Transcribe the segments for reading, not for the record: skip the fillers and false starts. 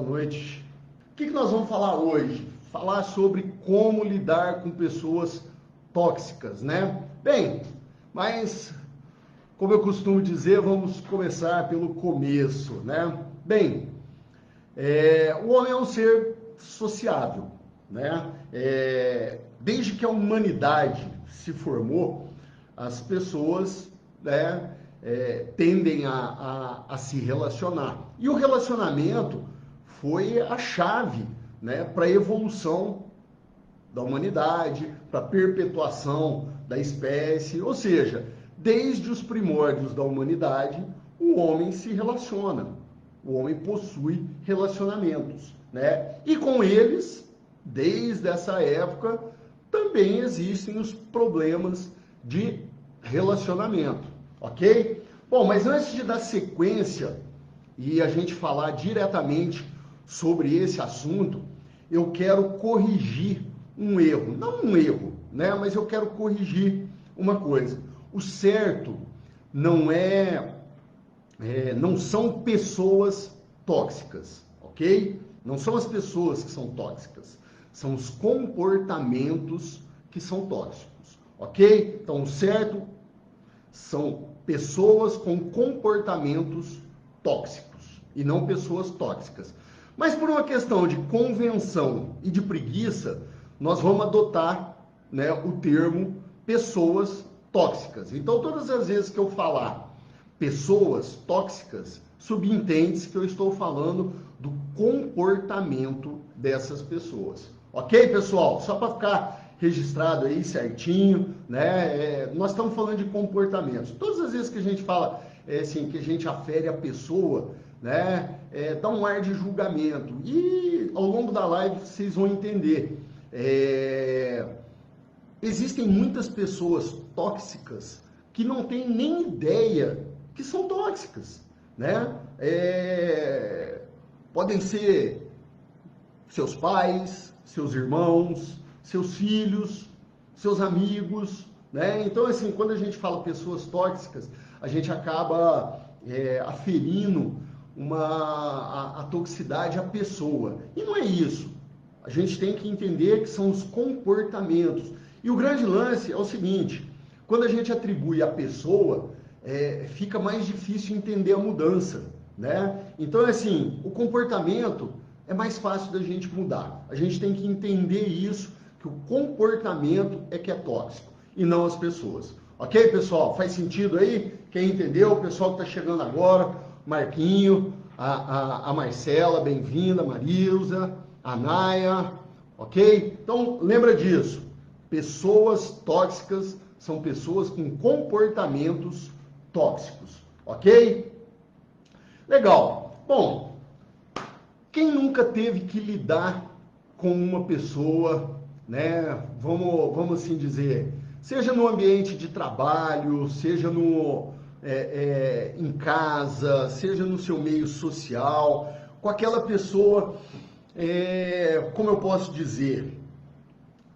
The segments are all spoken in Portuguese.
noite. O que nós vamos falar hoje? Falar sobre como lidar com pessoas tóxicas, né? Bem, mas como eu costumo dizer, vamos começar pelo começo, né? Bem, o homem é um ser sociável, né? Desde que a humanidade se formou, as pessoas, né, tendem a se relacionar. E o relacionamento foi a chave, né, para a evolução da humanidade, para a perpetuação da espécie. Ou seja, desde os primórdios da humanidade, o homem se relaciona. O homem possui relacionamentos, né? E com eles, desde essa época, também existem os problemas de relacionamento, ok? Bom, mas antes de dar sequência e a gente falar diretamente sobre esse assunto, eu quero corrigir um erro. Não um erro, né? Mas eu quero corrigir uma coisa. O certo não não são pessoas tóxicas, ok? Não são as pessoas que são tóxicas, são os comportamentos que são tóxicos, ok? Então, o certo são pessoas com comportamentos tóxicos e não pessoas tóxicas. Mas por uma questão de convenção e de preguiça, nós vamos adotar, né, o termo pessoas tóxicas. Então, todas as vezes que eu falar pessoas tóxicas, subentende-se que eu estou falando do comportamento dessas pessoas. Ok, pessoal? Só para ficar registrado aí certinho, né? Nós estamos falando de comportamentos. Todas as vezes que a gente fala assim, que a gente afere a pessoa, né? Dá um ar de julgamento. E ao longo da live vocês vão entender. Existem muitas pessoas tóxicas que não têm nem ideia que são tóxicas, né? Podem ser seus pais, seus irmãos, seus filhos, seus amigos, né? Então, assim, quando a gente fala pessoas tóxicas, a gente acaba aferindo a toxicidade à pessoa. E não é isso. A gente tem que entender que são os comportamentos. E o grande lance é o seguinte, quando a gente atribui à pessoa, fica mais difícil entender a mudança, né? Então, assim, o comportamento é mais fácil da gente mudar. A gente tem que entender isso, que o comportamento é que é tóxico, e não as pessoas. Ok, pessoal? Faz sentido aí? Quem entendeu? O pessoal que está chegando agora, Marquinho, a Marcela, bem-vinda, Marilza, a Naya, ok? Então, lembra disso. Pessoas tóxicas são pessoas com comportamentos tóxicos, ok? Legal. Bom, quem nunca teve que lidar com uma pessoa, né? Vamos assim dizer, seja no ambiente de trabalho, seja em casa, seja no seu meio social, com aquela pessoa, como eu posso dizer,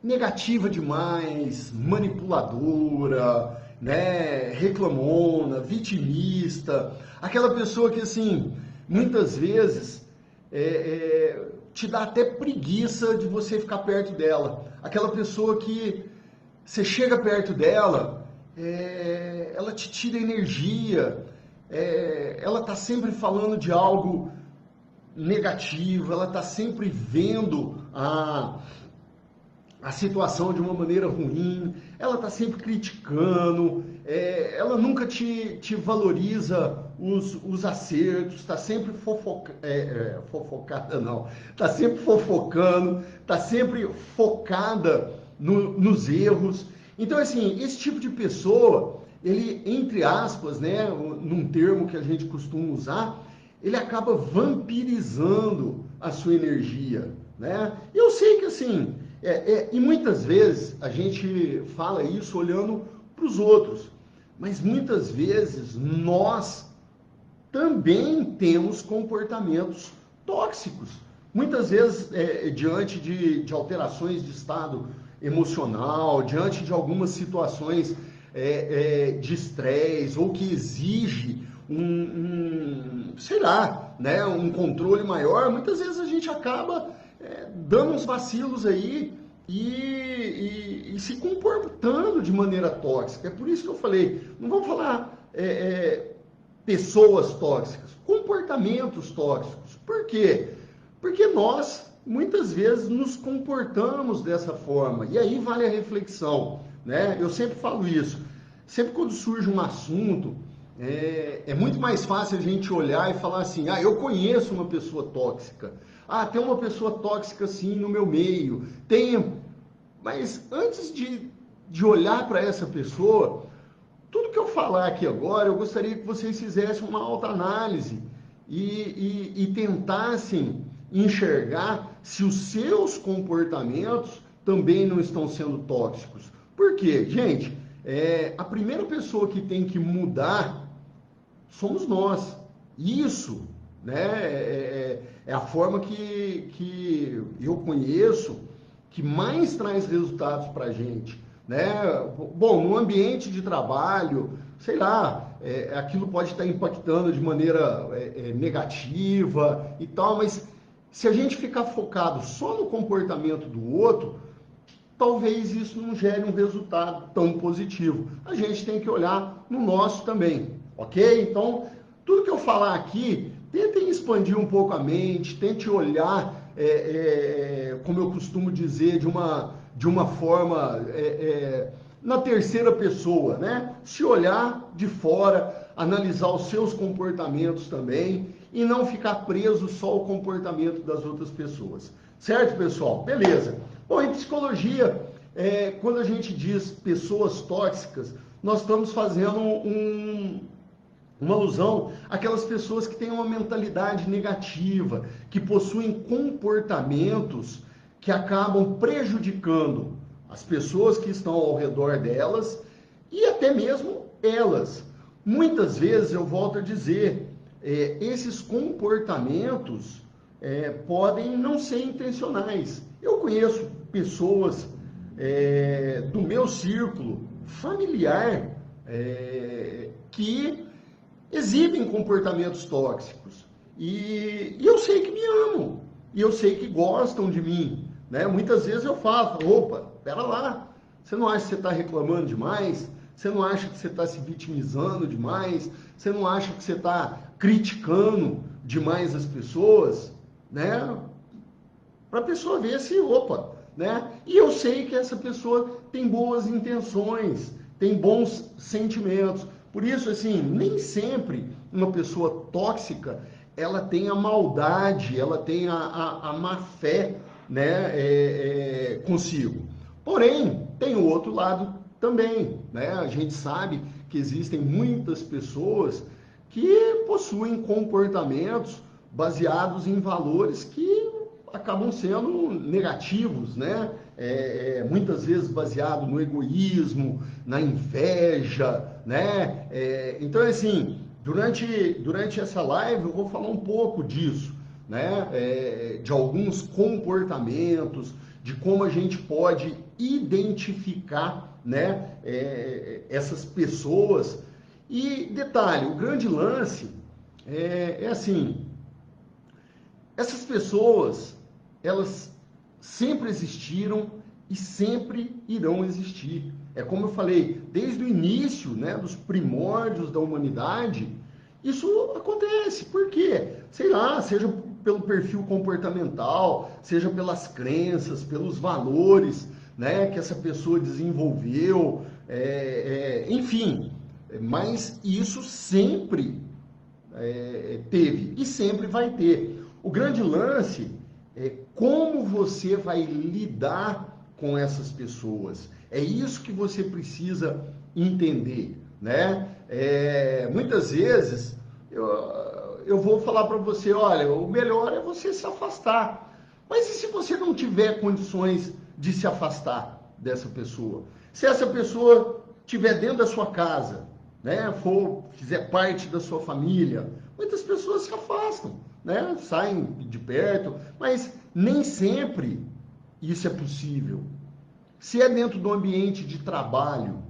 negativa demais, manipuladora, né, reclamona, vitimista, aquela pessoa que, assim, muitas vezes te dá até preguiça de você ficar perto dela. Aquela pessoa que você chega perto dela, ela te tira energia, ela está sempre falando de algo negativo, ela está sempre vendo a situação de uma maneira ruim, ela está sempre criticando, ela nunca te valoriza os acertos, está sempre está sempre fofocando, está sempre focada nos erros. Então, assim, esse tipo de pessoa, ele, entre aspas, né, num termo que a gente costuma usar, ele acaba vampirizando a sua energia, né? E eu sei que, assim, e muitas vezes a gente fala isso olhando para os outros, mas muitas vezes nós também temos comportamentos tóxicos. Muitas vezes, diante de alterações de estado emocional, diante de algumas situações de estresse ou que exige sei lá, né, um controle maior, muitas vezes a gente acaba dando uns vacilos aí e se comportando de maneira tóxica. É por isso que eu falei, não vamos falar pessoas tóxicas, comportamentos tóxicos. Por quê? Porque nós, muitas vezes, nos comportamos dessa forma. E aí vale a reflexão, né? Eu sempre falo isso. Sempre quando surge um assunto, é muito mais fácil a gente olhar e falar assim, eu conheço uma pessoa tóxica. Tem uma pessoa tóxica sim no meu meio. Mas antes de olhar para essa pessoa, tudo que eu falar aqui agora, eu gostaria que vocês fizessem uma autoanálise e tentassem enxergar se os seus comportamentos também não estão sendo tóxicos. Por quê? Gente, a primeira pessoa que tem que mudar somos nós. Isso, né, é a forma que eu conheço que mais traz resultados para a gente. Né? Bom, no ambiente de trabalho, sei lá, aquilo pode estar impactando de maneira negativa e tal, mas se a gente ficar focado só no comportamento do outro, talvez isso não gere um resultado tão positivo. A gente tem que olhar no nosso também, ok? Então, tudo que eu falar aqui, tentem expandir um pouco a mente, tente olhar, como eu costumo dizer, de uma forma na terceira pessoa, né? Se olhar de fora, analisar os seus comportamentos também e não ficar preso só ao comportamento das outras pessoas. Certo, pessoal? Beleza. Bom, em psicologia, quando a gente diz pessoas tóxicas, nós estamos fazendo uma alusão àquelas pessoas que têm uma mentalidade negativa, que possuem comportamentos que acabam prejudicando as pessoas que estão ao redor delas e até mesmo elas. Muitas vezes, eu volto a dizer, esses comportamentos podem não ser intencionais. Eu conheço pessoas do meu círculo familiar que exibem comportamentos tóxicos e eu sei que me amam e eu sei que gostam de mim, né? Muitas vezes eu falo, opa, pera lá, você não acha que você está reclamando demais? Você não acha que você está se vitimizando demais? Você não acha que você está criticando demais as pessoas, né? Para a pessoa ver se, opa, né? E eu sei que essa pessoa tem boas intenções, tem bons sentimentos. Por isso, assim, nem sempre uma pessoa tóxica, ela tem a maldade, ela tem a má fé, né, consigo. Porém, tem o outro lado também, né? A gente sabe que existem muitas pessoas que possuem comportamentos baseados em valores que acabam sendo negativos, né? Muitas vezes baseado no egoísmo, na inveja, né? Então, assim, durante essa live eu vou falar um pouco disso, né? De alguns comportamentos, de como a gente pode identificar, né? Essas pessoas. E detalhe, o grande lance é assim, essas pessoas, elas sempre existiram e sempre irão existir. É como eu falei, desde o início, né, dos primórdios da humanidade, isso acontece. Por quê? Sei lá, seja pelo perfil comportamental, seja pelas crenças, pelos valores, né, que essa pessoa desenvolveu, enfim. Mas isso sempre teve e sempre vai ter. O grande lance é como você vai lidar com essas pessoas. É isso que você precisa entender, né? Muitas vezes eu vou falar para você, olha, o melhor é você se afastar. Mas e se você não tiver condições de se afastar dessa pessoa? Se essa pessoa estiver dentro da sua casa, né, fizer parte da sua família, muitas pessoas se afastam, né, saem de perto, mas nem sempre isso é possível. Se é dentro do ambiente de trabalho,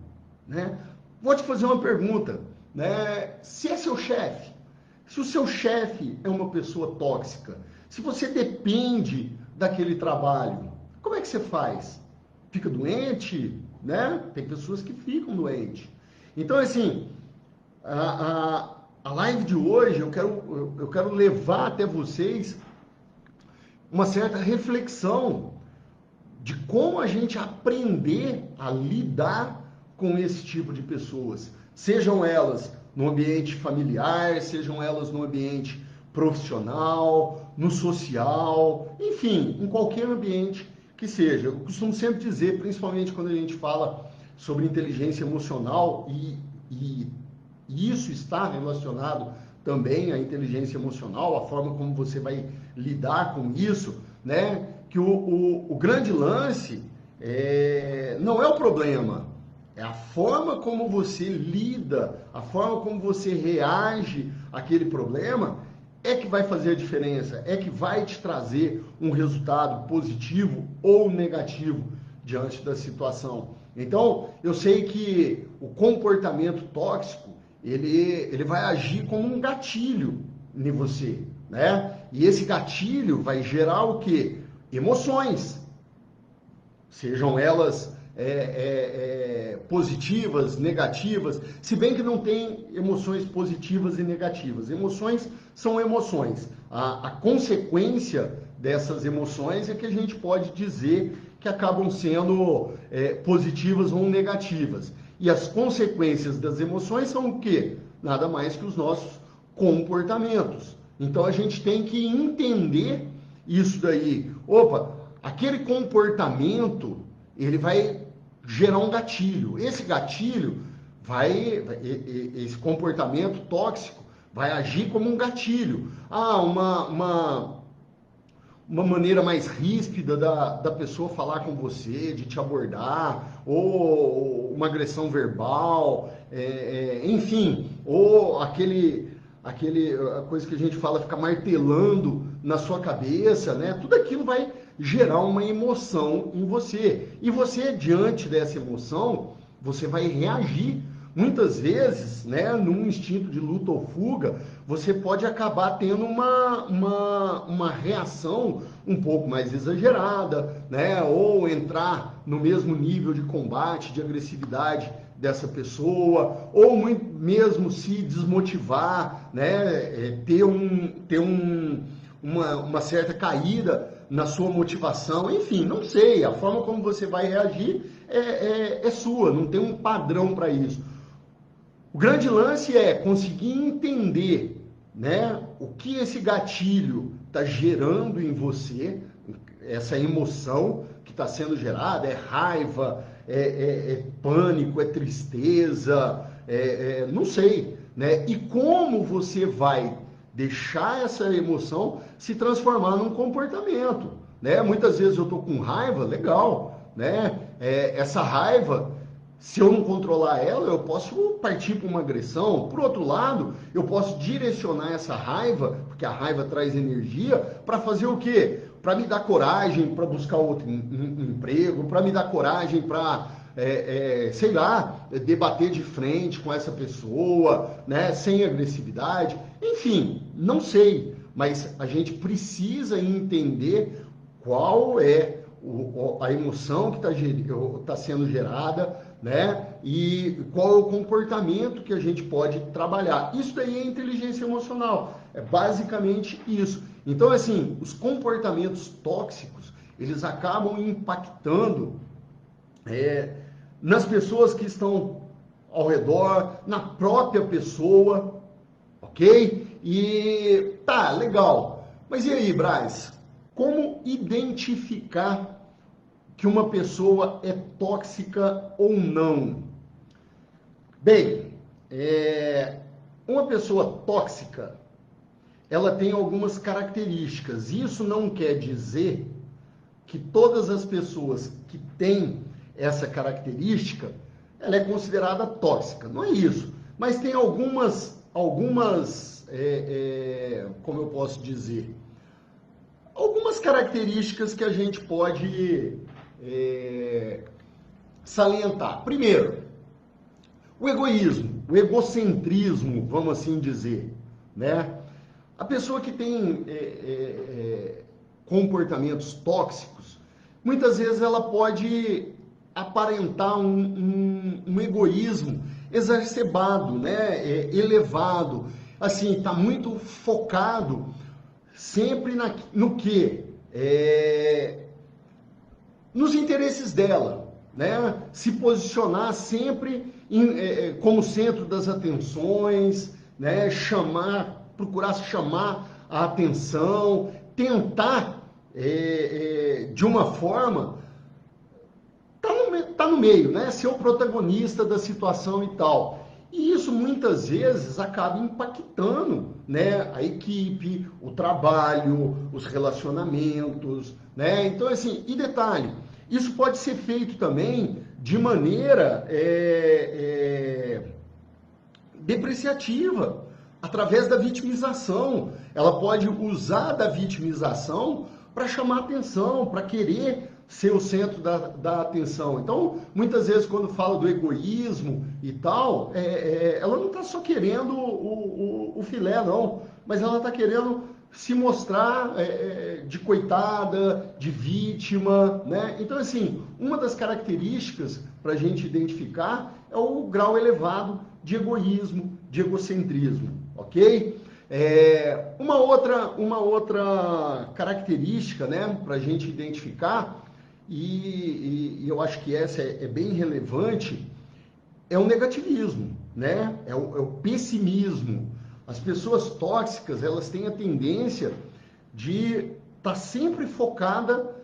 né, vou te fazer uma pergunta. né? Se é seu chefe, se o seu chefe é uma pessoa tóxica, se você depende daquele trabalho, como é que você faz? Fica doente, né? Tem pessoas que ficam doentes. Então, assim, a live de hoje eu quero levar até vocês uma certa reflexão de como a gente aprender a lidar com esse tipo de pessoas, sejam elas no ambiente familiar, sejam elas no ambiente profissional, no social, enfim, em qualquer ambiente que seja. Eu costumo sempre dizer, principalmente quando a gente fala sobre inteligência emocional, e isso está relacionado também à inteligência emocional, a forma como você vai lidar com isso, né? Que o grande lance não é o problema, é a forma como você lida, a forma como você reage àquele problema é que vai fazer a diferença, é que vai te trazer um resultado positivo ou negativo diante da situação. Então, eu sei que o comportamento tóxico, ele vai agir como um gatilho em você, né? E esse gatilho vai gerar o quê? Emoções, sejam elas positivas, negativas, se bem que não tem emoções positivas e negativas. Emoções são emoções. A consequência dessas emoções é que a gente pode dizer que acabam sendo positivas ou negativas. E as consequências das emoções são o quê? Nada mais que os nossos comportamentos. Então a gente tem que entender isso daí. Opa, aquele comportamento, ele vai gerar um gatilho. Esse gatilho esse comportamento tóxico vai agir como um gatilho. Uma maneira mais ríspida da pessoa falar com você, de te abordar, ou uma agressão verbal, enfim, ou a coisa que a gente fala, ficar martelando na sua cabeça, né? Tudo aquilo vai gerar uma emoção em você. E você, diante dessa emoção, você vai reagir. Muitas vezes, né, num instinto de luta ou fuga, você pode acabar tendo uma reação um pouco mais exagerada, né, ou entrar no mesmo nível de combate, de agressividade dessa pessoa, ou mesmo se desmotivar, né, ter uma certa caída na sua motivação, enfim, não sei, a forma como você vai reagir é sua, não tem um padrão para isso. O grande lance é conseguir entender, né, o que esse gatilho está gerando em você, essa emoção que está sendo gerada, é raiva, é pânico, é tristeza, não sei, né? E como você vai deixar essa emoção se transformar num comportamento, né? Muitas vezes eu estou com raiva, legal, né? Essa raiva, se eu não controlar ela, eu posso partir para uma agressão. Por outro lado, eu posso direcionar essa raiva, porque a raiva traz energia, para fazer o quê? Para me dar coragem para buscar outro emprego, para me dar coragem para, sei lá, debater de frente com essa pessoa, né, sem agressividade. Enfim, não sei, mas a gente precisa entender qual é a emoção que está sendo gerada, né? E qual é o comportamento que a gente pode trabalhar. Isso daí é inteligência emocional, é basicamente isso. Então, assim, os comportamentos tóxicos, eles acabam impactando nas pessoas que estão ao redor, na própria pessoa, ok? E tá, legal. Mas e aí, Braz? Como identificar que uma pessoa é tóxica ou não? Bem, uma pessoa tóxica, ela tem algumas características. Isso não quer dizer que todas as pessoas que têm essa característica, ela é considerada tóxica. Não é isso. Mas tem algumas como eu posso dizer, algumas características que a gente pode salientar. Primeiro, O egoísmo, o egocentrismo, vamos assim dizer, né? A pessoa que tem comportamentos tóxicos, muitas vezes ela pode aparentar um egoísmo exacerbado, né? Elevado, assim, está muito focado sempre no quê? Nos interesses dela, né? Se posicionar sempre como centro das atenções, né? Procurar chamar a atenção, tentar de uma forma tá no meio, né? Ser o protagonista da situação e tal. E isso muitas vezes acaba impactando, né, a equipe, o trabalho, os relacionamentos, né? Então, assim, e detalhe, isso pode ser feito também de maneira depreciativa, através da vitimização. Ela pode usar da vitimização para chamar atenção, para querer ser o centro da atenção. Então, muitas vezes, quando fala do egoísmo e tal, ela não está só querendo o filé, não, mas ela está querendo se mostrar de coitada, de vítima, né? Então, assim, uma das características para a gente identificar é o grau elevado de egoísmo, de egocentrismo, ok? Uma outra característica, né, para a gente identificar, e eu acho que essa é bem relevante, é o negativismo, né? É o pessimismo. As pessoas tóxicas, elas têm a tendência de estar sempre focada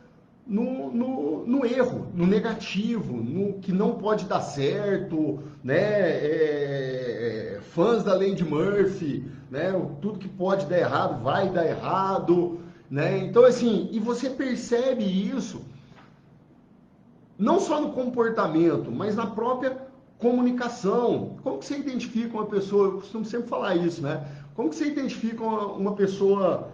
no erro, no negativo, no que não pode dar certo, né? Fãs da lei de Murphy, né? Tudo que pode dar errado vai dar errado, né? Então, assim, e você percebe isso não só no comportamento, mas na própria comunicação. Como que você identifica uma pessoa, eu costumo sempre falar isso, né? Como que você identifica uma pessoa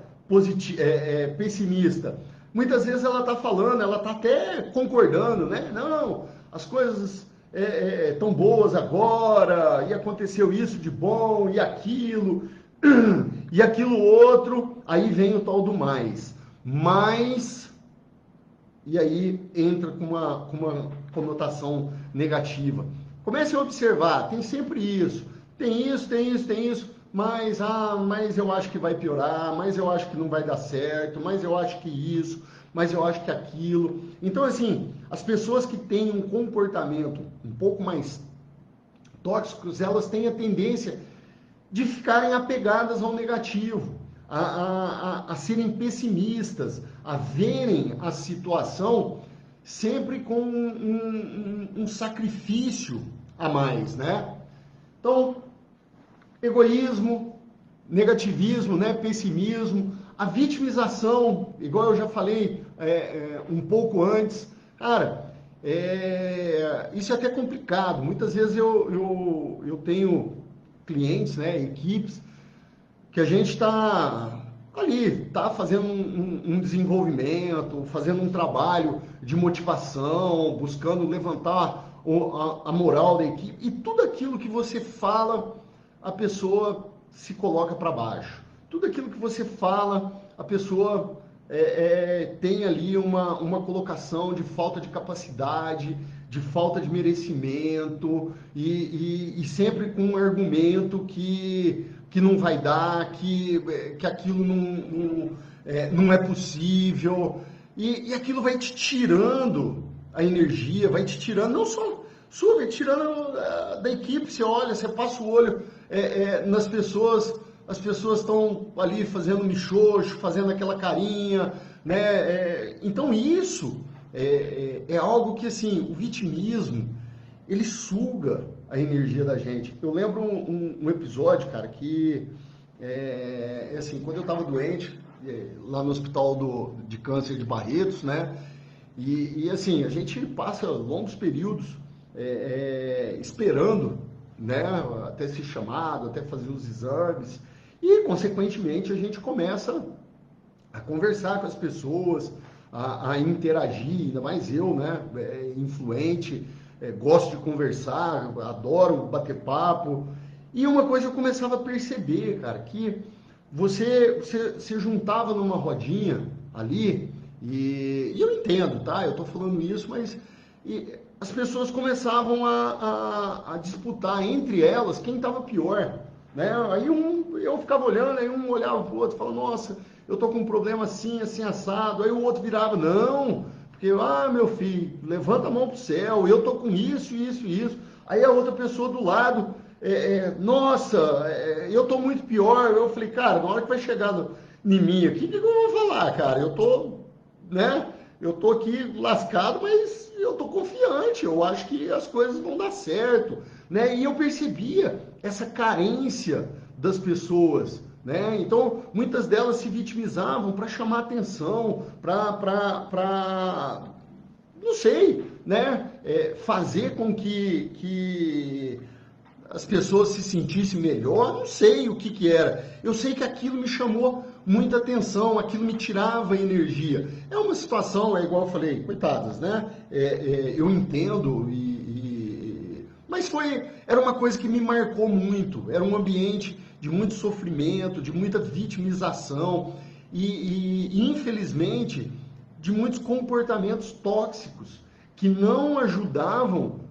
pessimista? Muitas vezes ela está falando, ela está até concordando, né? Não, as coisas estão boas agora, e aconteceu isso de bom, e aquilo outro, aí vem o tal do mais. Mas, e aí entra com uma conotação negativa. Comece a observar, tem sempre isso, tem isso, mas eu acho que vai piorar, mas eu acho que não vai dar certo, mas eu acho que isso, mas eu acho que aquilo. Então, assim, as pessoas que têm um comportamento um pouco mais tóxicos, elas têm a tendência de ficarem apegadas ao negativo, a serem pessimistas, a verem a situação sempre com um sacrifício a mais, né? Então, egoísmo, negativismo, né? Pessimismo, a vitimização, igual eu já falei um pouco antes, cara, isso é até complicado. Muitas vezes eu tenho clientes, né, equipes, que a gente está ali, está fazendo um desenvolvimento, fazendo um trabalho de motivação, buscando levantar a moral da equipe, e tudo aquilo que você fala, a pessoa se coloca para baixo. Tudo aquilo que você fala, a pessoa tem ali uma colocação de falta de capacidade, de falta de merecimento, e sempre com um argumento que não vai dar, que aquilo não é possível, e aquilo vai te tirando a energia, vai te tirando, não só sua, vai te tirando da equipe. Você olha, você passa o olho nas pessoas, as pessoas estão ali fazendo michoxo, fazendo aquela carinha, né? Então isso é algo que, assim, o vitimismo, ele suga a energia da gente. Eu lembro um episódio, cara, que assim, quando eu estava doente, lá no hospital de câncer de Barretos, né? E assim, a gente passa longos períodos esperando, né? Até ser chamado, até fazer os exames, e consequentemente a gente começa a conversar com as pessoas, a interagir, ainda mais eu, né? Influente. gosto de conversar, adoro bater papo. E uma coisa eu começava a perceber, cara, que você se juntava numa rodinha ali, e eu entendo, tá? Eu tô falando isso, mas as pessoas começavam a disputar entre elas quem estava pior, né? Aí eu ficava olhando, aí um olhava pro outro e falava, nossa, eu tô com um problema assim, assim, assado. Aí o outro virava, não, porque, meu filho, levanta a mão pro céu, eu tô com isso, isso, isso. Aí a outra pessoa do lado, nossa, eu tô muito pior. Eu falei, cara, na hora que vai chegar em mim aqui, o que eu vou falar, cara? Eu tô, né? Eu tô aqui lascado, mas eu tô confiante, eu acho que as coisas vão dar certo, né? E eu percebia essa carência das pessoas, né? Então, muitas delas se vitimizavam para chamar atenção, não sei, né? Fazer com que as pessoas se sentissem melhor, não sei o que era. Eu sei que aquilo me chamou muita atenção, aquilo me tirava energia. É uma situação, igual eu falei, coitadas, né? Eu entendo, mas era uma coisa que me marcou muito. Era um ambiente de muito sofrimento, de muita vitimização infelizmente, de muitos comportamentos tóxicos que não ajudavam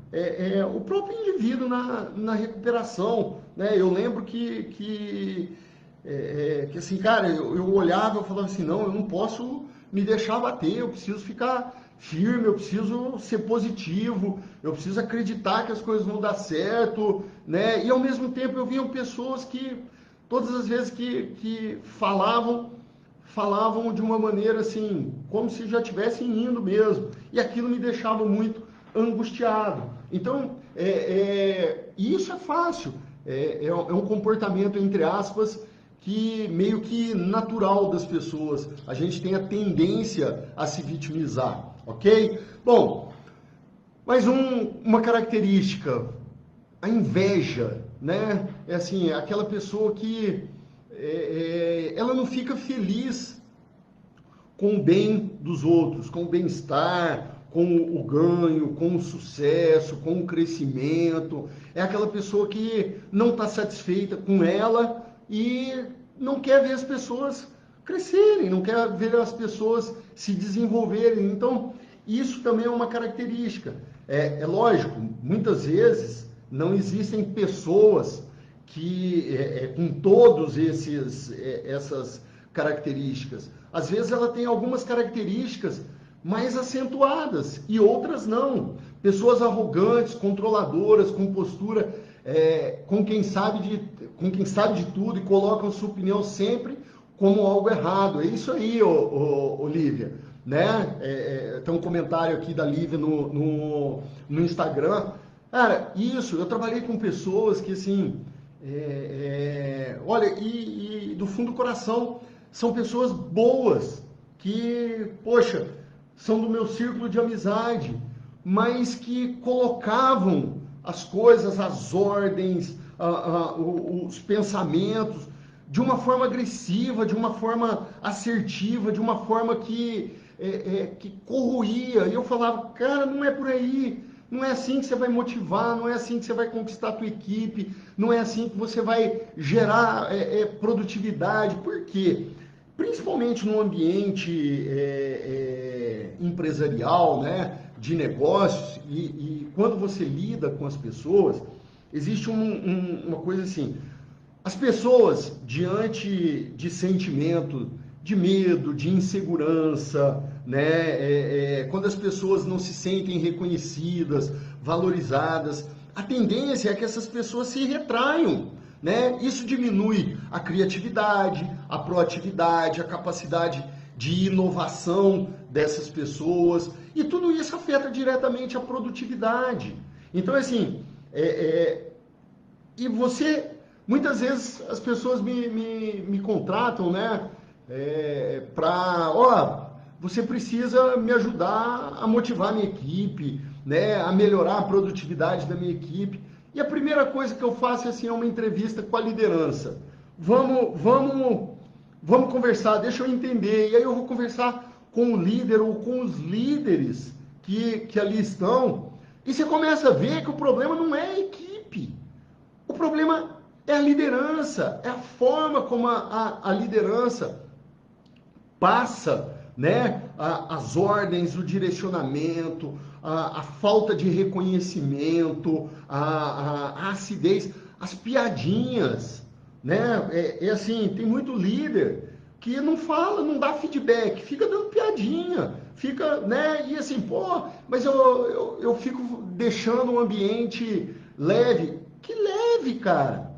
o próprio indivíduo na recuperação, né? Eu lembro que assim, cara, eu olhava, eu falava assim, não, eu não posso me deixar bater, eu preciso ficar firme, eu preciso ser positivo, eu preciso acreditar que as coisas vão dar certo, né? E ao mesmo tempo eu via pessoas que, todas as vezes que falavam de uma maneira assim, como se já estivessem indo mesmo, e aquilo me deixava muito angustiado. Então, isso é fácil, é um comportamento, entre aspas, que meio que natural das pessoas. A gente tem a tendência a se vitimizar, ok? Bom, mais uma característica, a inveja, né? É assim, aquela pessoa que ela não fica feliz com o bem dos outros, com o bem-estar, com o ganho, com o sucesso, com o crescimento. É aquela pessoa que não está satisfeita com ela e não quer ver as pessoas crescerem, não quer ver as pessoas se desenvolverem. Então, isso também é uma característica. É lógico, muitas vezes não existem pessoas que com todos essas características. Às vezes ela tem algumas características mais acentuadas e outras não. Pessoas arrogantes, controladoras, com postura, com quem sabe de tudo e colocam sua opinião sempre como algo errado. É isso aí, Olívia. Né? Tem um comentário aqui da Lívia no Instagram. Cara, isso, eu trabalhei com pessoas que assim, olha, e do fundo do coração, são pessoas boas, que, poxa, são do meu círculo de amizade, mas que colocavam as coisas, as ordens, os pensamentos, de uma forma agressiva, de uma forma assertiva, de uma forma que corroía. E eu falava, cara, não é por aí. Não é assim que você vai motivar, não é assim que você vai conquistar a tua equipe, não é assim que você vai gerar produtividade. Por quê? Principalmente no ambiente empresarial, né, de negócios, e quando você lida com as pessoas, existe uma coisa assim, as pessoas, diante de sentimento de medo, de insegurança, né? Quando as pessoas não se sentem reconhecidas, valorizadas, a tendência é que essas pessoas se retraiam, né? Isso diminui a criatividade, a proatividade, a capacidade de inovação dessas pessoas, e tudo isso afeta diretamente a produtividade. Então, assim, e você, muitas vezes as pessoas me contratam, né? Você precisa me ajudar a motivar a minha equipe, né, a melhorar a produtividade da minha equipe. E a primeira coisa que eu faço é uma entrevista com a liderança. Vamos conversar, deixa eu entender. E aí eu vou conversar com o líder ou com os líderes que ali estão. E você começa a ver que o problema não é a equipe. O problema é a liderança, é a forma como a liderança passa, né, as ordens, o direcionamento, a falta de reconhecimento, a acidez, as piadinhas, né? É assim, tem muito líder que não fala, não dá feedback, fica dando piadinha, fica, né? E assim, pô, mas eu fico deixando o ambiente leve. Que leve, cara!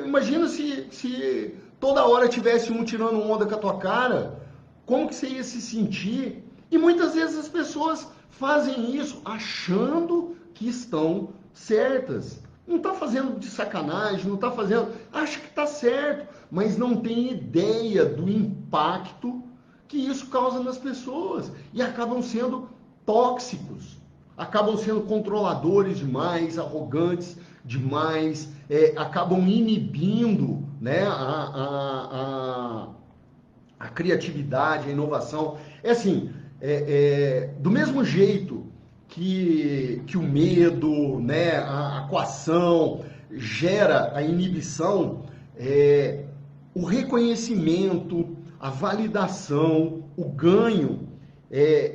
Imagina se toda hora tivesse um tirando onda com a tua cara, como que você ia se sentir? E muitas vezes as pessoas fazem isso achando que estão certas. Não está fazendo de sacanagem, não está fazendo, acha que está certo, mas não tem ideia do impacto que isso causa nas pessoas e acabam sendo tóxicos, acabam sendo controladores demais, arrogantes demais, acabam inibindo, né, a criatividade, a inovação. É assim, do mesmo jeito que o medo, né, a coação gera a inibição, o reconhecimento, a validação, o ganho.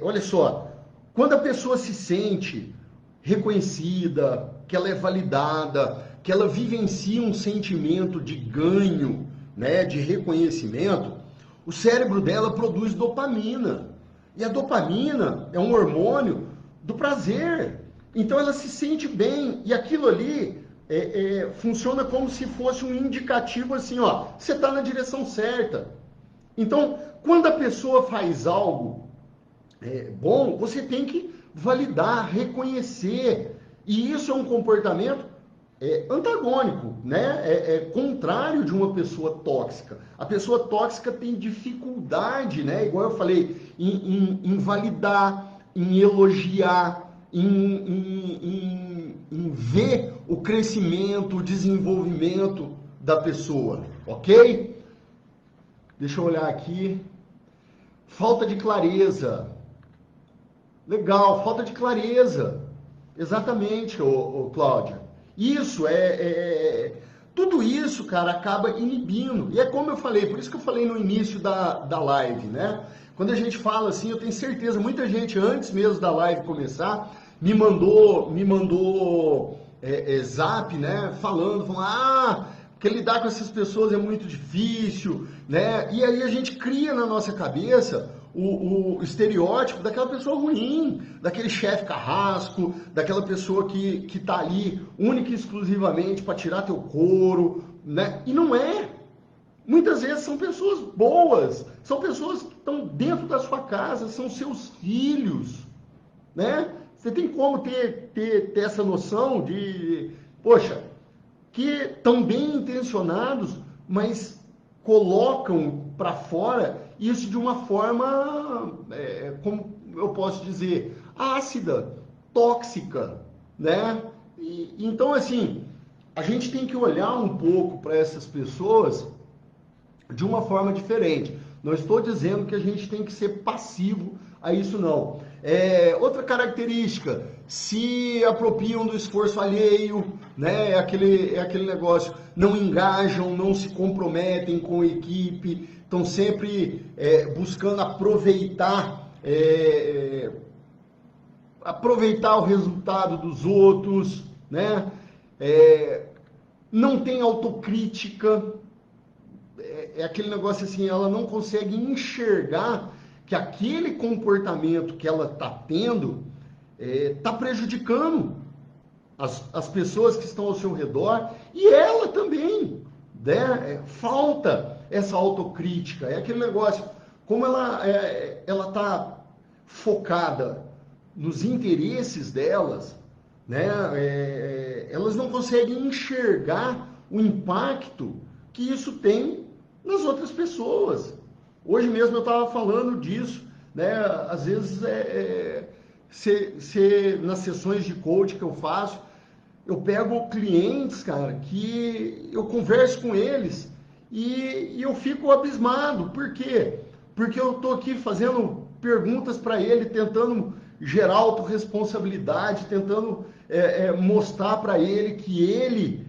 Olha só, quando a pessoa se sente reconhecida, que ela é validada, que ela vivencia um sentimento de ganho, né, de reconhecimento, o cérebro dela produz dopamina. E a dopamina é um hormônio do prazer. Então ela se sente bem. E aquilo ali funciona como se fosse um indicativo assim, ó, você está na direção certa. Então, quando a pessoa faz algo bom, você tem que validar, reconhecer. E isso é um comportamento antagônico, né? É contrário de uma pessoa tóxica. A pessoa tóxica tem dificuldade, né? Igual eu falei, em validar, em elogiar, em ver o crescimento, o desenvolvimento da pessoa, ok? Deixa eu olhar aqui. Falta de clareza. Legal, falta de clareza. Exatamente, Cláudia. Isso tudo isso, cara, acaba inibindo. E é como eu falei, por isso que eu falei no início da live, né? Quando a gente fala assim, eu tenho certeza, muita gente antes mesmo da live começar, me mandou zap, né? Falando, que lidar com essas pessoas é muito difícil, né? E aí a gente cria na nossa cabeça o estereótipo daquela pessoa ruim, daquele chefe carrasco, daquela pessoa que tá ali única e exclusivamente para tirar teu couro, né? E não é. Muitas vezes são pessoas boas, são pessoas que estão dentro da sua casa, são seus filhos, né? Você tem como ter essa noção de, poxa, que estão bem intencionados, mas colocam para fora isso de uma forma, como eu posso dizer, ácida, tóxica, né? Então, assim, a gente tem que olhar um pouco para essas pessoas de uma forma diferente. Não estou dizendo que a gente tem que ser passivo a isso, não. Outra característica, se apropriam do esforço alheio, né? Aquele negócio, não engajam, não se comprometem com a equipe, estão sempre buscando aproveitar o resultado dos outros, né? Não tem autocrítica, aquele negócio assim, ela não consegue enxergar que aquele comportamento que ela está tendo está prejudicando as pessoas que estão ao seu redor e ela também, né? Falta essa autocrítica, é aquele negócio, como ela está focada nos interesses delas, né? Elas não conseguem enxergar o impacto que isso tem nas outras pessoas. Hoje mesmo eu estava falando disso, né? Às vezes nas sessões de coaching que eu faço, eu pego clientes, cara, que eu converso com eles e eu fico abismado. Por quê? Porque eu estou aqui fazendo perguntas para ele, tentando gerar autorresponsabilidade, tentando mostrar para ele que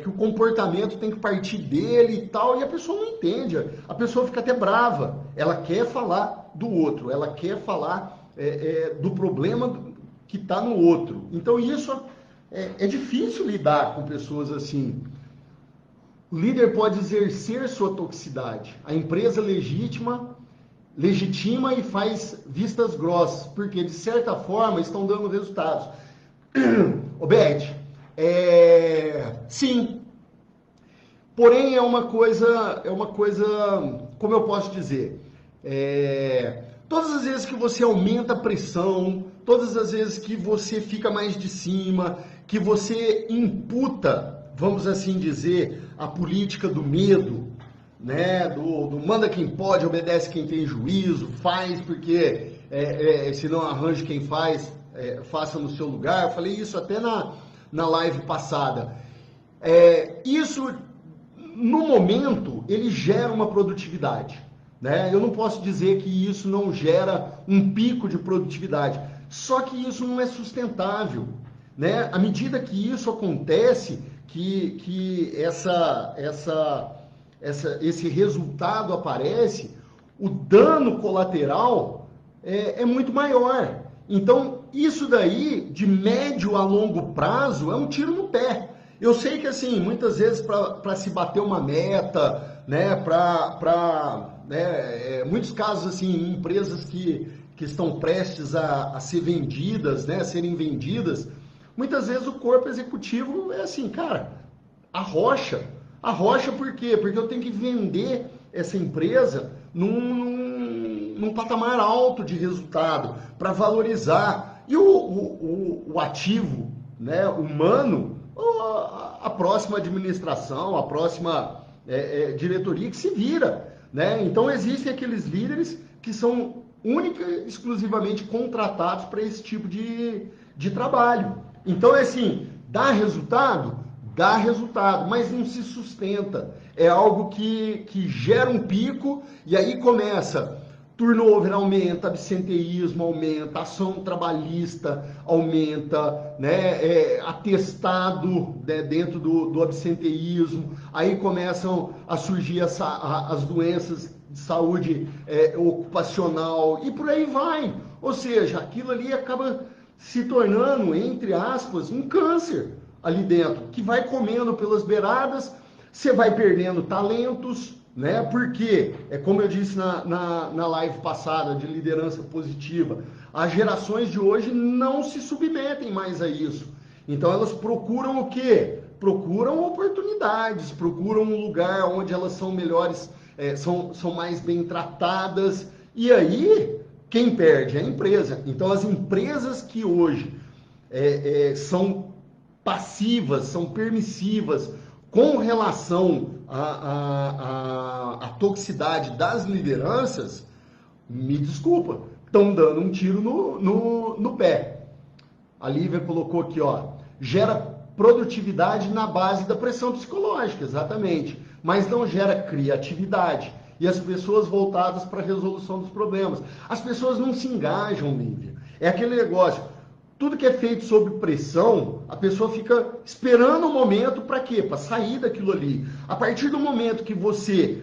o comportamento tem que partir dele e tal, e a pessoa não entende, a pessoa fica até brava, ela quer falar do outro, ela quer falar do problema que está no outro. Então isso é difícil lidar com pessoas assim. O líder pode exercer sua toxicidade, a empresa legitima e faz vistas grossas, porque de certa forma estão dando resultados. Ô Beth, sim, porém é uma coisa, como eu posso dizer, todas as vezes que você aumenta a pressão, todas as vezes que você fica mais de cima, que você imputa, vamos assim dizer, a política do medo, né, do manda quem pode, obedece quem tem juízo, faz porque se não arranja quem faz, faça no seu lugar. Eu falei isso até na live passada. Isso, no momento, ele gera uma produtividade, né? Eu não posso dizer que isso não gera um pico de produtividade, só que isso não é sustentável, né? À medida que isso acontece, que esse resultado aparece, o dano colateral é muito maior. Então, isso daí, de médio a longo prazo, é um tiro no pé. Eu sei que, assim, muitas vezes para se bater uma meta, né, muitos casos, assim, empresas que estão prestes a ser vendidas, né, a serem vendidas, muitas vezes o corpo executivo é assim, cara, arrocha por quê? Porque eu tenho que vender essa empresa num patamar alto de resultado, para valorizar. E o ativo, né, humano, a próxima administração, a próxima diretoria que se vira, né? Então existem aqueles líderes que são única e exclusivamente contratados para esse tipo de trabalho. Então é assim, dá resultado, mas não se sustenta. É algo que gera um pico e aí começa, turnover aumenta, absenteísmo aumenta, ação trabalhista aumenta, né? Atestado, né, dentro do absenteísmo, aí começam a surgir as doenças de saúde ocupacional e por aí vai. Ou seja, aquilo ali acaba se tornando, entre aspas, um câncer ali dentro, que vai comendo pelas beiradas, você vai perdendo talentos, né? Porque, como eu disse na live passada de liderança positiva, as gerações de hoje não se submetem mais a isso. Então elas procuram o quê? Procuram oportunidades, procuram um lugar onde elas são melhores, são mais bem tratadas, e aí quem perde é a empresa. Então as empresas que hoje são passivas, são permissivas com relação à toxicidade das lideranças, me desculpa, estão dando um tiro no pé. A Lívia colocou aqui, ó, gera produtividade na base da pressão psicológica, exatamente, mas não gera criatividade. E as pessoas voltadas para a resolução dos problemas. As pessoas não se engajam, Lívia. É aquele negócio, tudo que é feito sob pressão, a pessoa fica esperando o momento para quê? Para sair daquilo ali. A partir do momento que você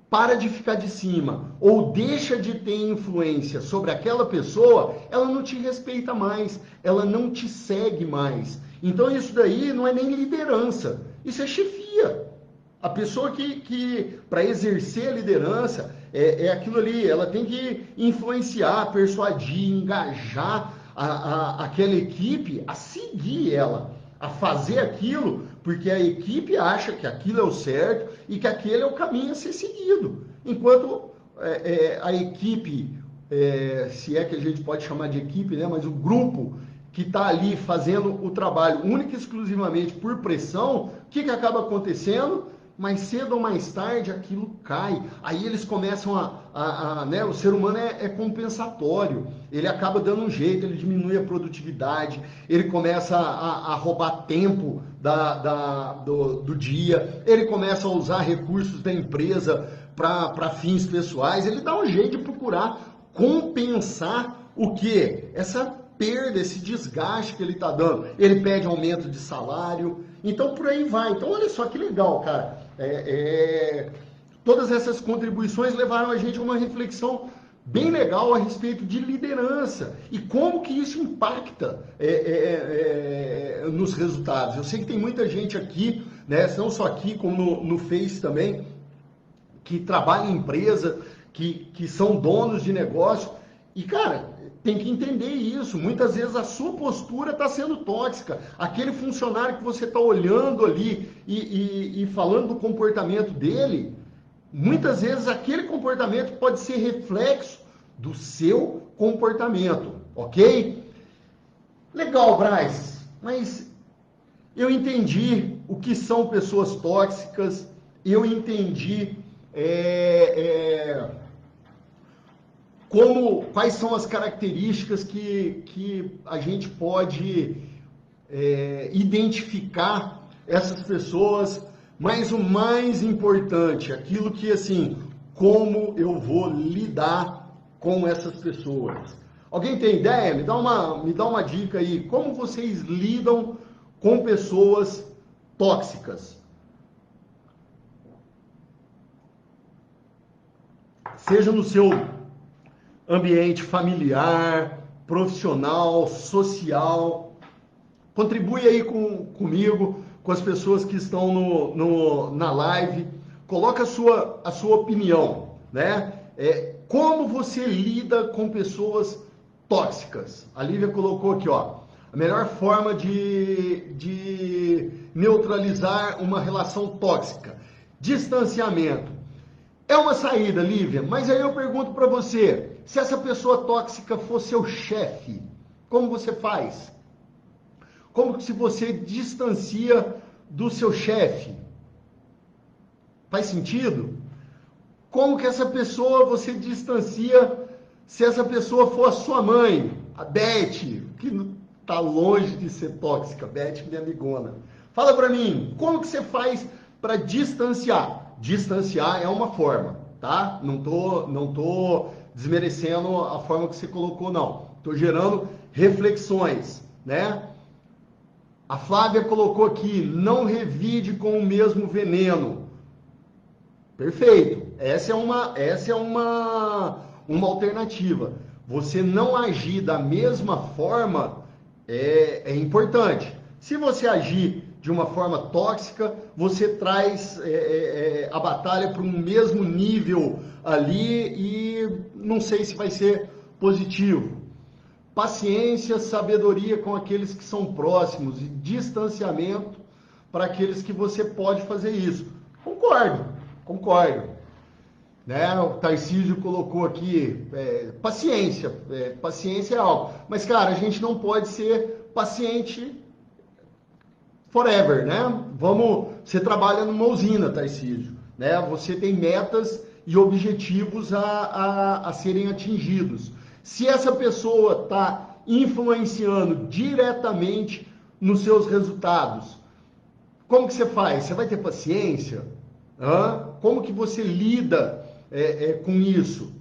para de ficar de cima ou deixa de ter influência sobre aquela pessoa, ela não te respeita mais, ela não te segue mais. Então isso daí não é nem liderança, isso é chefia. A pessoa que para exercer a liderança, aquilo ali, ela tem que influenciar, persuadir, engajar aquela equipe a seguir ela, a fazer aquilo, porque a equipe acha que aquilo é o certo e que aquele é o caminho a ser seguido. Enquanto a equipe, se é que a gente pode chamar de equipe, né, mas o grupo que está ali fazendo o trabalho única e exclusivamente por pressão, o que acaba acontecendo? Mais cedo ou mais tarde aquilo cai. Aí eles começam né, o ser humano é compensatório, ele acaba dando um jeito, ele diminui a produtividade, ele começa a roubar tempo do dia, ele começa a usar recursos da empresa para fins pessoais, ele dá um jeito de procurar compensar o quê? Essa perda, esse desgaste que ele está dando. Ele pede aumento de salário, então por aí vai. Então olha só que legal, cara. Todas essas contribuições levaram a gente a uma reflexão bem legal a respeito de liderança e como que isso impacta nos resultados. Eu sei que tem muita gente aqui, né, não só aqui, como no Face também, que trabalha em empresa, que são donos de negócio e, cara, tem que entender isso. Muitas vezes a sua postura está sendo tóxica. Aquele funcionário que você está olhando ali e falando do comportamento dele, muitas vezes aquele comportamento pode ser reflexo do seu comportamento, ok? Legal, Braz, mas eu entendi o que são pessoas tóxicas, eu entendi quais são as características que a gente pode identificar essas pessoas. Mas o mais importante, aquilo que, assim, como eu vou lidar com essas pessoas. Alguém tem ideia? Me dá uma dica aí. Como vocês lidam com pessoas tóxicas? Seja no seu ambiente familiar, profissional, social. Contribui aí comigo, com as pessoas que estão na live, coloca a sua opinião, né? Como você lida com pessoas tóxicas? A Lívia colocou aqui, ó, a melhor forma de neutralizar uma relação tóxica, distanciamento. É uma saída, Lívia, mas aí eu pergunto para você, se essa pessoa tóxica for seu chefe, como você faz? Como que se você distancia do seu chefe? Faz sentido? Como que essa pessoa você distancia se essa pessoa for a sua mãe, a Beth, que está longe de ser tóxica, Beth, minha amigona. Fala para mim, como que você faz para distanciar? Distanciar é uma forma, tá? Não tô desmerecendo a forma que você colocou, não. Tô gerando reflexões, né? A Flávia colocou aqui, não revide com o mesmo veneno. Perfeito. Essa é uma alternativa. Você não agir da mesma forma é importante. Se você agir de uma forma tóxica, você traz a batalha para um mesmo nível ali e não sei se vai ser positivo. Paciência, sabedoria com aqueles que são próximos e distanciamento para aqueles que você pode fazer isso. Concordo. Né? O Tarcísio colocou aqui, paciência é algo. Mas, cara, a gente não pode ser paciente forever, né? Você trabalha numa usina, Tarcísio, né? Você tem metas e objetivos a serem atingidos. Se essa pessoa está influenciando diretamente nos seus resultados, como que você faz? Você vai ter paciência? Como que você lida com isso?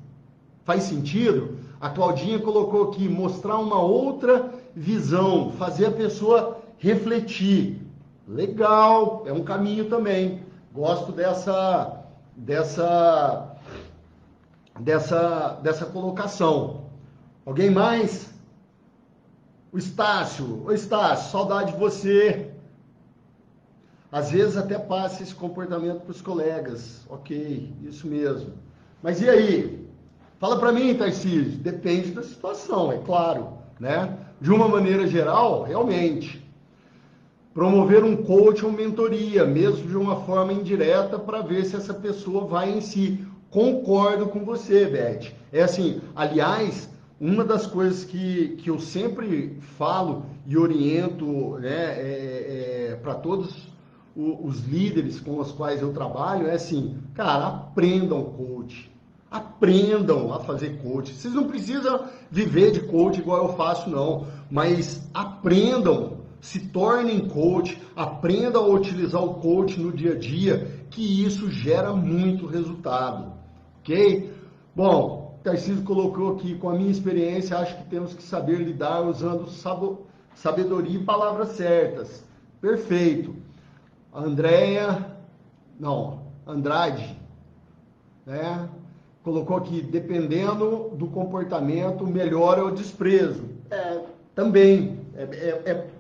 Faz sentido? A Claudinha colocou aqui, mostrar uma outra visão, fazer a pessoa refletir. Legal, é um caminho também. Gosto dessa colocação. Alguém mais? O Estácio. Oi, Estácio, saudade de você. Às vezes até passa esse comportamento para os colegas. Ok, isso mesmo. Mas e aí? Fala para mim, Tarcísio. Depende da situação, é claro, né? De uma maneira geral, realmente. Promover um coach ou mentoria, mesmo de uma forma indireta, para ver se essa pessoa vai em si. Concordo com você, Beth. É assim, aliás, uma das coisas que eu sempre falo e oriento, né, para todos os líderes com os quais eu trabalho, é assim, cara, aprendam coach. Aprendam a fazer coach. Vocês não precisam viver de coach igual eu faço, não. Mas aprendam, se tornem coach, aprendam a utilizar o coach no dia a dia, que isso gera muito resultado. Ok? Bom, Tarcísio colocou aqui, com a minha experiência, acho que temos que saber lidar usando sabedoria e palavras certas. Perfeito. Andrade, né? Colocou aqui, dependendo do comportamento, melhor é o desprezo. Também,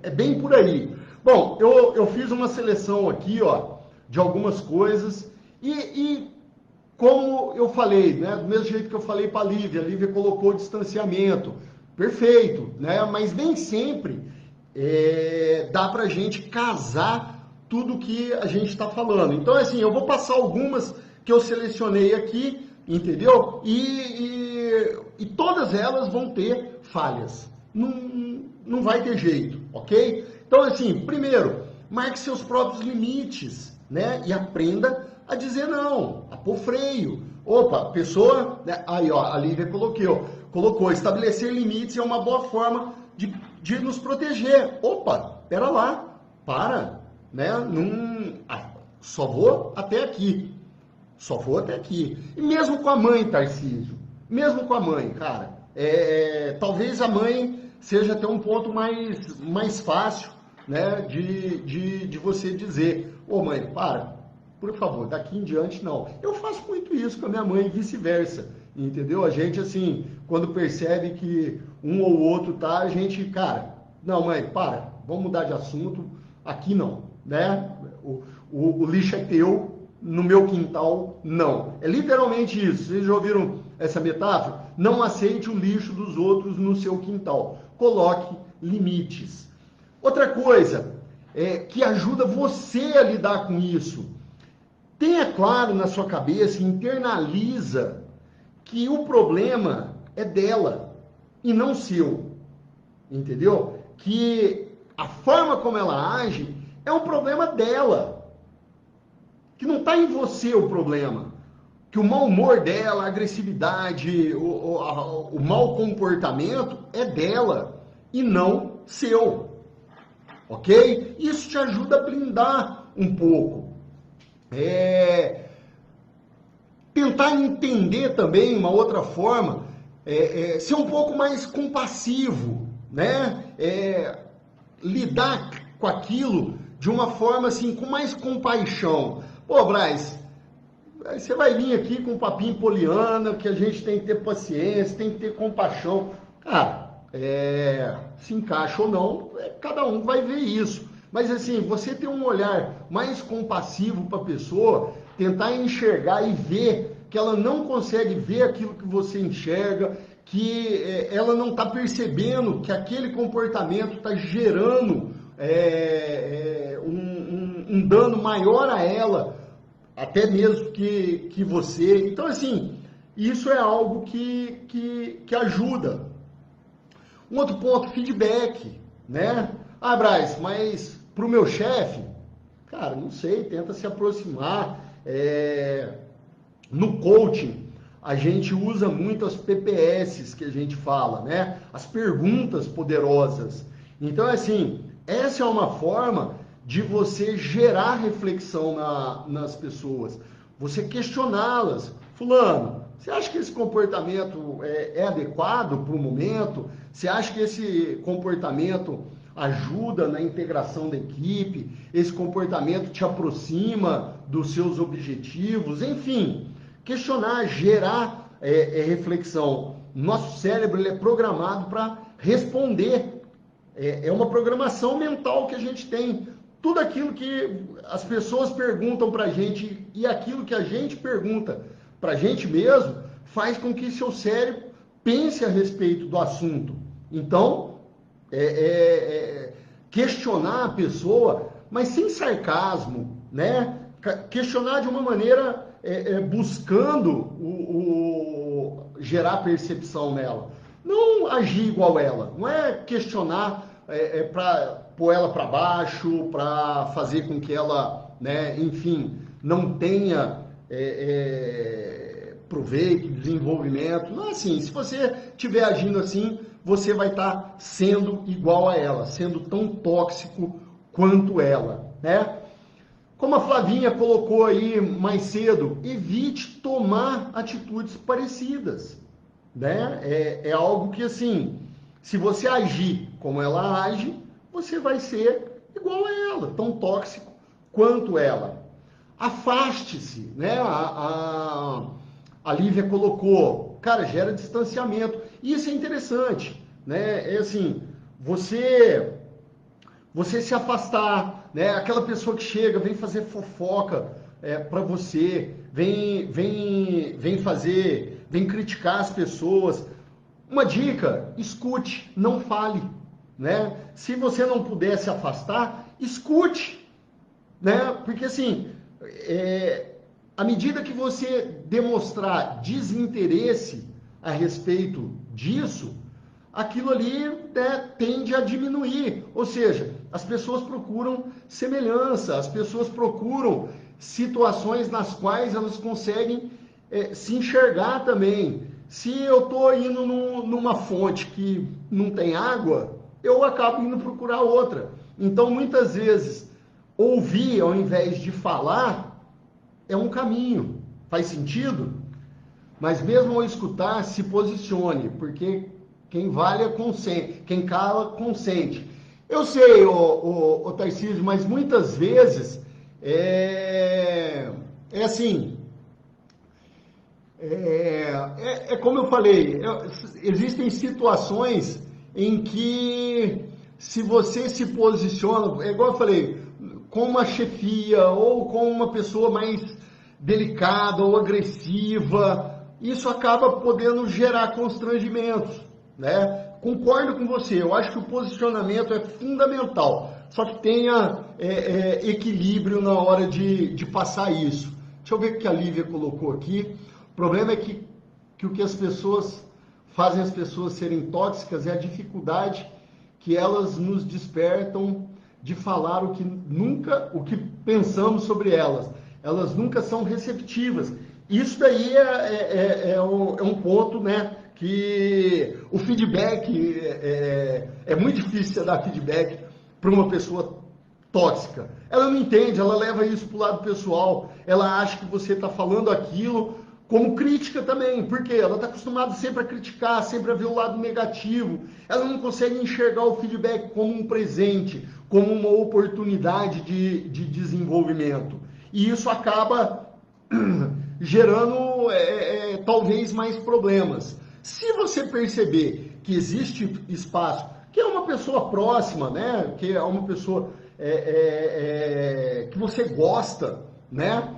é bem por aí. Bom, eu fiz uma seleção aqui, ó, de algumas coisas e como eu falei, né, do mesmo jeito que eu falei para a Lívia colocou distanciamento, perfeito, né, mas nem sempre dá para a gente casar tudo que a gente está falando. Então, assim, eu vou passar algumas que eu selecionei aqui, entendeu? E todas elas vão ter falhas. Não vai ter jeito, ok? Então, assim, primeiro, marque seus próprios limites, né? E aprenda a dizer não, a pôr freio. Opa, pessoa, né? Aí, ó, a Lívia colocou, estabelecer limites é uma boa forma de nos proteger. Opa, pera lá, para, né? Só vou até aqui. Só vou até aqui. E mesmo com a mãe, Tarcísio, mesmo com a mãe, cara, talvez a mãe seja até um ponto mais fácil, né, de você dizer, ô mãe, para, por favor, daqui em diante não. Eu faço muito isso com a minha mãe e vice-versa, entendeu? A gente, assim, quando percebe que um ou outro tá, a gente, cara, não, mãe, para, vamos mudar de assunto, aqui não, né? O lixo é teu, no meu quintal, não. É literalmente isso. Vocês já ouviram essa metáfora? Não aceite o lixo dos outros no seu quintal. Coloque limites. Outra coisa que ajuda você a lidar com isso. Tenha claro na sua cabeça, internaliza que o problema é dela e não seu. Entendeu? Que a forma como ela age é um problema dela. Que não está em você o problema, que o mau humor dela, a agressividade, o mau comportamento é dela e não seu, ok? Isso te ajuda a blindar um pouco. Tentar entender também uma outra forma, ser um pouco mais compassivo, né? Lidar com aquilo de uma forma assim, com mais compaixão. Pô, Braz, você vai vir aqui com um papinho poliana, que a gente tem que ter paciência, tem que ter compaixão. Cara, se encaixa ou não, cada um vai ver isso. Mas assim, você ter um olhar mais compassivo para a pessoa, tentar enxergar e ver que ela não consegue ver aquilo que você enxerga, que ela não está percebendo que aquele comportamento está gerando um dano maior a ela, até mesmo que você. Então, assim, isso é algo que ajuda. Um outro ponto, feedback, né? Ah, Braz, mas para o meu chefe, cara, não sei, tenta se aproximar. No coaching, a gente usa muito as PPS que a gente fala, né? As perguntas poderosas. Então, assim, essa é uma forma de você gerar reflexão nas pessoas, você questioná-las. Fulano, você acha que esse comportamento é adequado para o momento? Você acha que esse comportamento ajuda na integração da equipe? Esse comportamento te aproxima dos seus objetivos? Enfim, questionar, gerar reflexão. Nosso cérebro ele é programado para responder. É uma programação mental que a gente tem. Tudo aquilo que as pessoas perguntam para a gente e aquilo que a gente pergunta para a gente mesmo faz com que seu cérebro pense a respeito do assunto. Então, questionar a pessoa, mas sem sarcasmo, né? Questionar de uma maneira buscando gerar percepção nela. Não agir igual ela, não é questionar para pôr ela para baixo, para fazer com que ela, né, enfim, não tenha proveito, desenvolvimento. Não é assim. Se você estiver agindo assim, você vai estar sendo igual a ela, sendo tão tóxico quanto ela, né? Como a Flavinha colocou aí mais cedo, evite tomar atitudes parecidas. né? É algo que, assim, se você agir como ela age, você vai ser igual a ela, tão tóxico quanto ela. Afaste-se, né? A Lívia colocou, cara, gera distanciamento. E isso é interessante, né? É assim, você se afastar, né? Aquela pessoa que chega, vem fazer fofoca para você, vem criticar as pessoas. Uma dica, escute, não fale, né? Se você não puder se afastar, escute, né? Porque assim, à medida que você demonstrar desinteresse a respeito disso, aquilo ali, né, tende a diminuir. Ou seja, as pessoas procuram semelhança, as pessoas procuram situações nas quais elas conseguem se enxergar também. Se eu estou indo numa fonte que não tem água, eu acabo indo procurar outra. Então, muitas vezes, ouvir ao invés de falar é um caminho. Faz sentido? Mas mesmo ao escutar, se posicione, porque quem vale é consente, quem cala, consente. Eu sei, ô Tarcísio, mas muitas vezes é assim, como eu falei, existem situações em que se você se posiciona, é igual eu falei, com uma chefia ou com uma pessoa mais delicada ou agressiva, isso acaba podendo gerar constrangimentos, né? Concordo com você, eu acho que o posicionamento é fundamental, só que tenha equilíbrio na hora de passar isso. Deixa eu ver o que a Lívia colocou aqui. O problema é que o que as pessoas fazem as pessoas serem tóxicas é a dificuldade que elas nos despertam de falar o que pensamos sobre elas. Elas nunca são receptivas. Isso daí é um ponto, né, que o feedback, é muito difícil você dar feedback para uma pessoa tóxica. Ela não entende, ela leva isso para o lado pessoal, ela acha que você está falando aquilo como crítica também, porque ela está acostumada sempre a criticar, sempre a ver o lado negativo, ela não consegue enxergar o feedback como um presente, como uma oportunidade de desenvolvimento. E isso acaba gerando talvez mais problemas. Se você perceber que existe espaço, que é uma pessoa próxima, né? Que é uma pessoa que você gosta, né?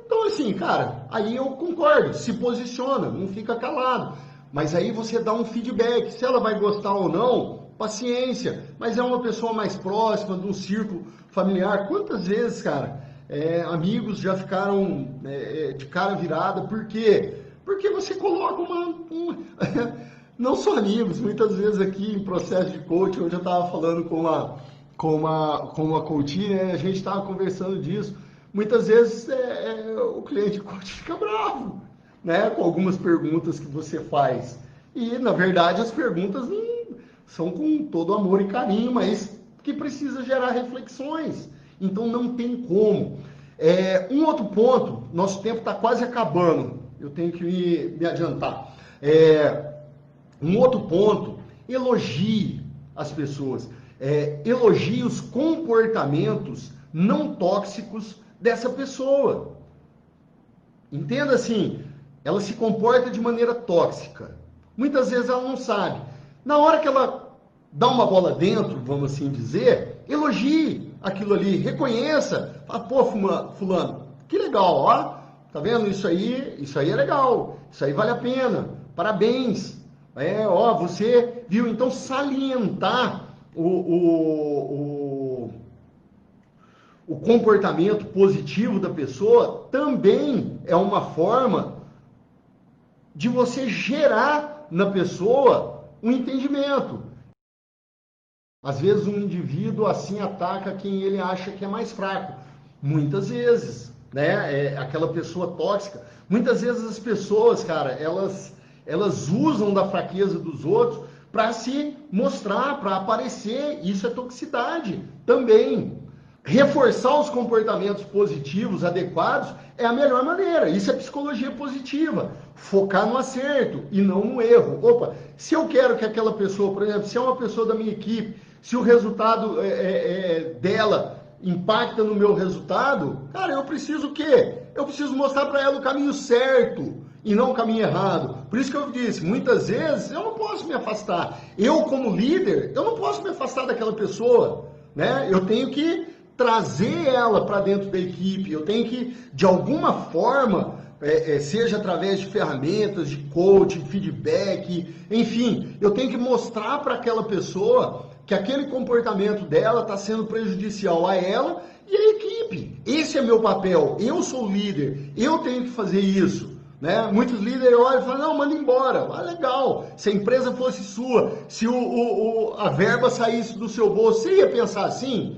Então, assim, cara, aí eu concordo, se posiciona, não fica calado. Mas aí você dá um feedback, se ela vai gostar ou não, paciência. Mas é uma pessoa mais próxima, de um círculo familiar. Quantas vezes, cara, amigos já ficaram de cara virada, por quê? Porque você coloca não só amigos, muitas vezes aqui em processo de coaching, hoje eu estava falando com uma coach, né, a gente estava conversando disso, muitas vezes o cliente de coaching fica bravo, né, com algumas perguntas que você faz. E, na verdade, as perguntas são com todo amor e carinho, mas que precisa gerar reflexões. Então, não tem como. Um outro ponto, nosso tempo está quase acabando, eu tenho que me adiantar. Um outro ponto, elogie as pessoas, elogie os comportamentos não tóxicos dessa pessoa. Entenda assim, ela se comporta de maneira tóxica. Muitas vezes ela não sabe. Na hora que ela dá uma bola dentro, vamos assim dizer, elogie aquilo ali, reconheça, fala, pô, fulano, que legal, ó, tá vendo? Isso aí é legal, isso aí vale a pena, parabéns. Você viu, então salientar o comportamento positivo da pessoa também é uma forma de você gerar na pessoa um entendimento. Às vezes um indivíduo assim ataca quem ele acha que é mais fraco. Muitas vezes, né? Aquela pessoa tóxica. Muitas vezes as pessoas, cara, elas usam da fraqueza dos outros para se mostrar, para aparecer. Isso é toxicidade também. reforçar os comportamentos positivos adequados é a melhor maneira. Isso é psicologia positiva. Focar no acerto e não no erro. Opa, se eu quero que aquela pessoa, por exemplo, se é uma pessoa da minha equipe, se o resultado dela impacta no meu resultado, cara, eu preciso o quê? Eu preciso mostrar para ela o caminho certo e não o caminho errado. Por isso que eu disse, muitas vezes eu não posso me afastar. Eu, como líder, eu não posso me afastar daquela pessoa, né? Eu tenho que trazer ela para dentro da equipe, eu tenho que, de alguma forma, seja através de ferramentas, de coaching, feedback, enfim, eu tenho que mostrar para aquela pessoa que aquele comportamento dela está sendo prejudicial a ela e à equipe. Esse é meu papel, eu sou o líder, eu tenho que fazer isso. Né? Muitos líderes olham e falam, não, manda embora. Ah, legal, se a empresa fosse sua, se a verba saísse do seu bolso, você ia pensar assim?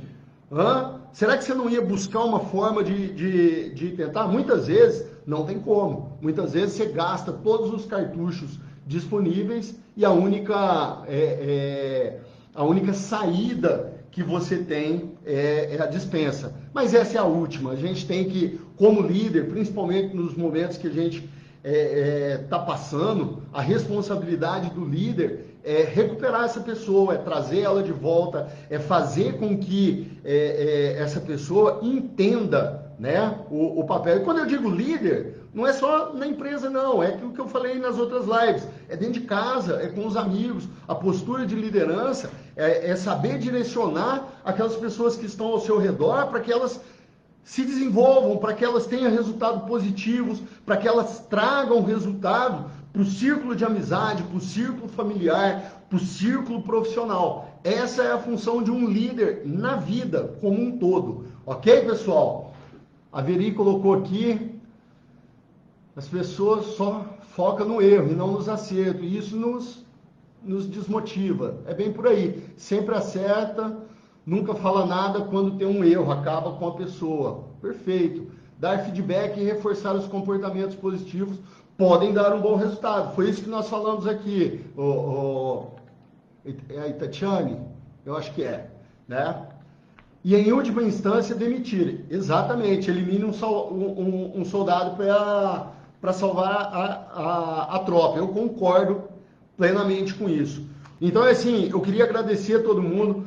Hã? Será que você não ia buscar uma forma de tentar? Muitas vezes não tem como. Muitas vezes você gasta todos os cartuchos disponíveis e a única saída que você tem é a dispensa. Mas essa é a última. A gente tem que, como líder, principalmente nos momentos que a gente está passando, a responsabilidade do líder é recuperar essa pessoa, é trazer ela de volta, é fazer com que essa pessoa entenda, né, o papel. E quando eu digo líder, não é só na empresa, não. É aquilo que eu falei nas outras lives. É dentro de casa, é com os amigos. A postura de liderança é saber direcionar aquelas pessoas que estão ao seu redor para que elas se desenvolvam, para que elas tenham resultados positivos, para que elas tragam resultado para o círculo de amizade, para o círculo familiar, para o círculo profissional. Essa é a função de um líder na vida como um todo. Ok, pessoal? A Veri colocou aqui, as pessoas só focam no erro e não nos acertos. E isso nos desmotiva. É bem por aí. Sempre acerta, nunca fala nada quando tem um erro, acaba com a pessoa. Perfeito. Dar feedback e reforçar os comportamentos positivos podem dar um bom resultado. Foi isso que nós falamos aqui. É a Itatiane? Eu acho que é, né? E em última instância, demitir. Exatamente, elimine um soldado para salvar a tropa. Eu concordo plenamente com isso. Então, assim, eu queria agradecer a todo mundo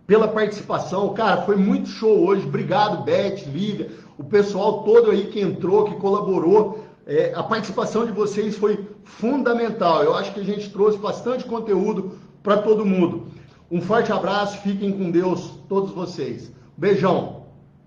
pela participação. Cara, foi muito show hoje. Obrigado, Beth, Lívia, o pessoal todo aí que entrou, que colaborou. A participação de vocês foi fundamental. Eu acho que a gente trouxe bastante conteúdo para todo mundo. Um forte abraço, fiquem com Deus, todos vocês. Beijão!